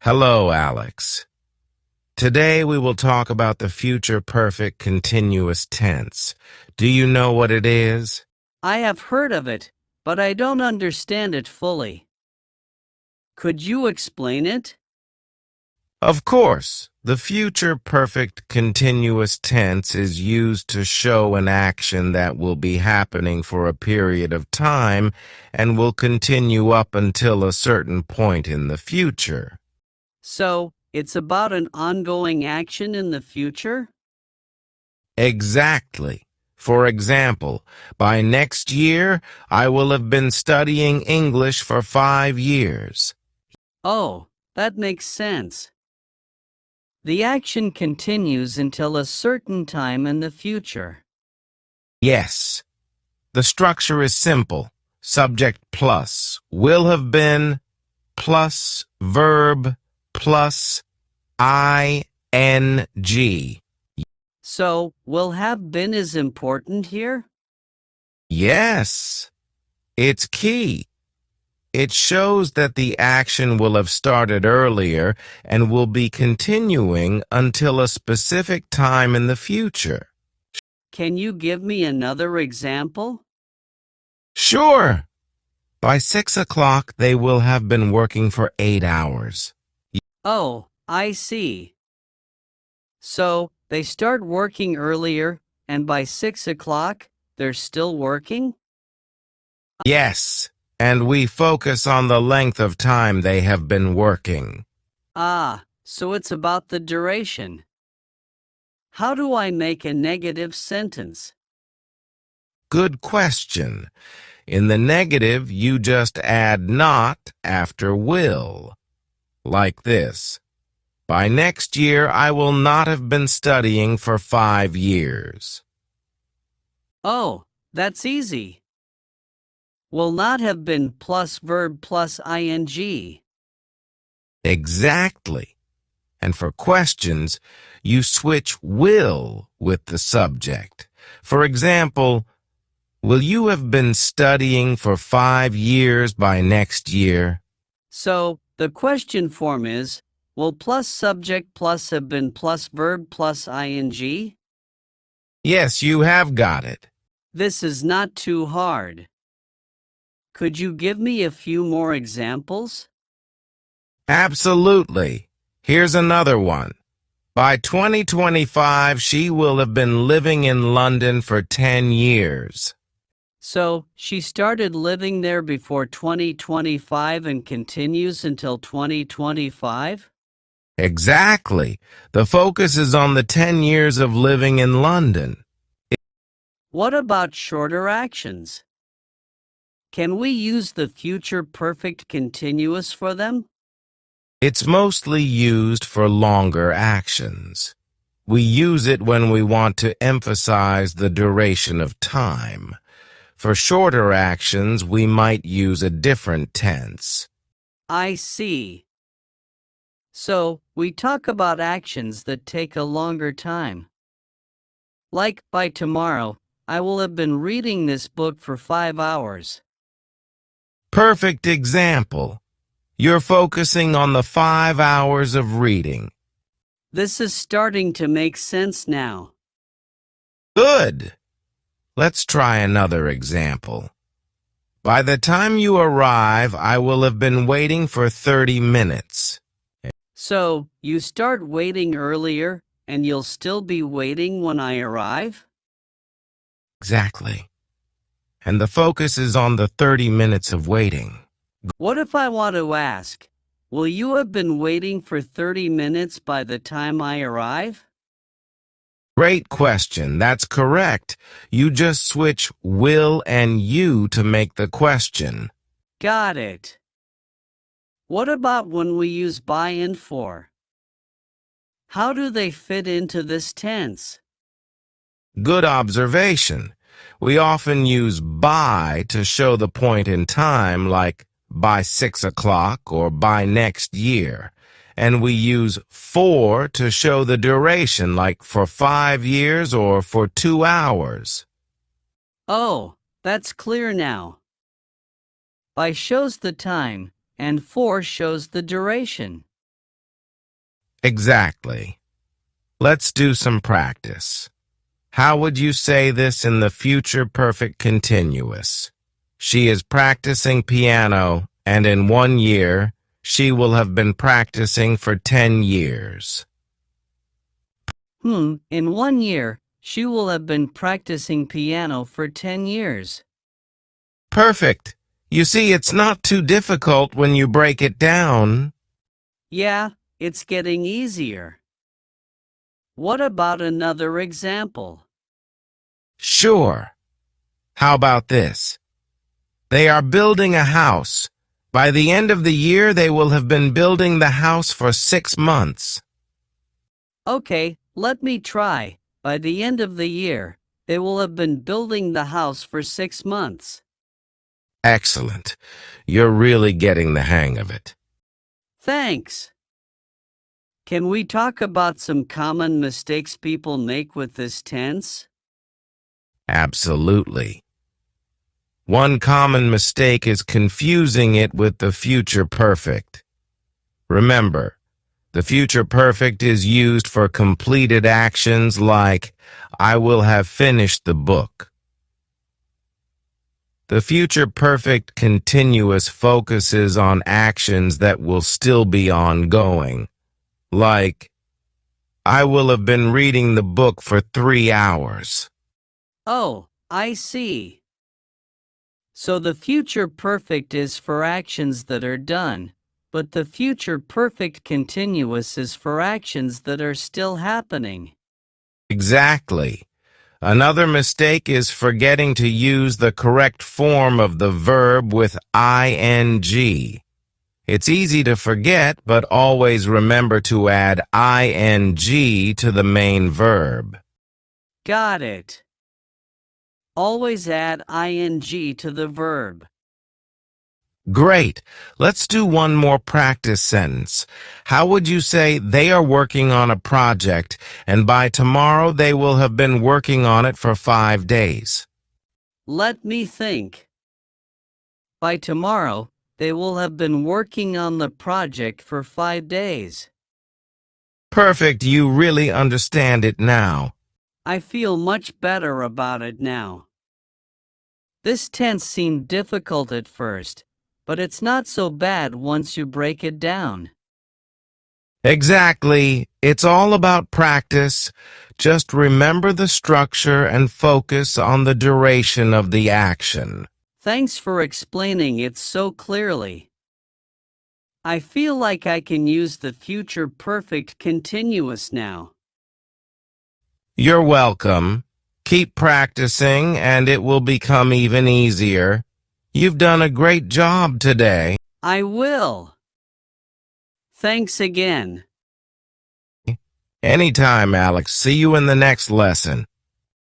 Hello, Alex. Today we will talk about the future perfect continuous tense. Do you know what it is? I have heard of it, but I don't understand it fully. Could you explain it? Of course, the future perfect continuous tense is used to show an action that will be happening for a period of time and will continue up until a certain point in the future. So, it's about an ongoing action in the future? Exactly. For example, by next year, I will have been studying English for 5 years. Oh, that makes sense. The action continues until a certain time in the future. Yes, the structure is simple. Subject plus will have been plus verb plus ing. So, will have been is important here? Yes, it's key. It shows that the action will have started earlier and will be continuing until a specific time in the future. Can you give me another example? Sure, by 6 o'clock they will have been working for 8 hours. Oh, I see. So, they start working earlier, and by 6 o'clock, they're still working? Yes, and we focus on the length of time they have been working. Ah, so it's about the duration. How do I make a negative sentence? Good question. In the negative, you just add not after will. Like this. By next year, I will not have been studying for 5 years. Oh, that's easy. Will not have been plus verb plus ing. Exactly. And for questions, you switch will with the subject. For example, will you have been studying for 5 years by next year? So, the question form is, will plus subject plus have been plus verb plus ing? Yes, you have got it. This is not too hard. Could you give me a few more examples? Absolutely. Here's another one. By 2025, she will have been living in London for 10 years. So, she started living there before 2025 and continues until 2025? Exactly. The focus is on the 10 years of living in London. What about shorter actions? Can we use the future perfect continuous for them? It's mostly used for longer actions. We use it when we want to emphasize the duration of time. For shorter actions, we might use a different tense. I see. So, we talk about actions that take a longer time. Like, by tomorrow, I will have been reading this book for 5 hours. Perfect example. You're focusing on the 5 hours of reading. This is starting to make sense now. Good. Let's try another example. By the time you arrive, I will have been waiting for 30 minutes. So, you start waiting earlier, and you'll still be waiting when I arrive? Exactly. And the focus is on the 30 minutes of waiting. What if I want to ask, will you have been waiting for 30 minutes by the time I arrive? Great question. That's correct. You just switch will and you to make the question. Got it. What about when we use by and for? How do they fit into this tense? Good observation. We often use by to show the point in time, like by 6 o'clock or by next year. And we use for to show the duration, like for 5 years or for 2 hours. Oh, that's clear now. By shows the time, and for shows the duration. Exactly. Let's do some practice. How would you say this in the future perfect continuous? She is practicing piano, and in 1 year, she will have been practicing for 10 years. In 1 year, she will have been practicing piano for 10 years. Perfect. You see, it's not too difficult when you break it down. Yeah, it's getting easier. What about another example? Sure. How about this? They are building a house. By the end of the year, they will have been building the house for 6 months. Okay, let me try. By the end of the year, they will have been building the house for 6 months. Excellent. You're really getting the hang of it. Thanks. Can we talk about some common mistakes people make with this tense? Absolutely. One common mistake is confusing it with the future perfect. Remember, the future perfect is used for completed actions like, I will have finished the book. The future perfect continuous focuses on actions that will still be ongoing, like, I will have been reading the book for 3 hours. Oh, I see. So the future perfect is for actions that are done, but the future perfect continuous is for actions that are still happening. Exactly. Another mistake is forgetting to use the correct form of the verb with ing. It's easy to forget, but always remember to add ing to the main verb. Got it. Always add ing to the verb. Great. Let's do one more practice sentence. How would you say they are working on a project, and by tomorrow they will have been working on it for 5 days? Let me think. By tomorrow, they will have been working on the project for 5 days. Perfect. You really understand it now. I feel much better about it now. This tense seemed difficult at first, but it's not so bad once you break it down. Exactly. It's all about practice. Just remember the structure and focus on the duration of the action. Thanks for explaining it so clearly. I feel like I can use the future perfect continuous now. You're welcome. Keep practicing and it will become even easier. You've done a great job today. I will. Thanks again. Anytime, Alex. See you in the next lesson.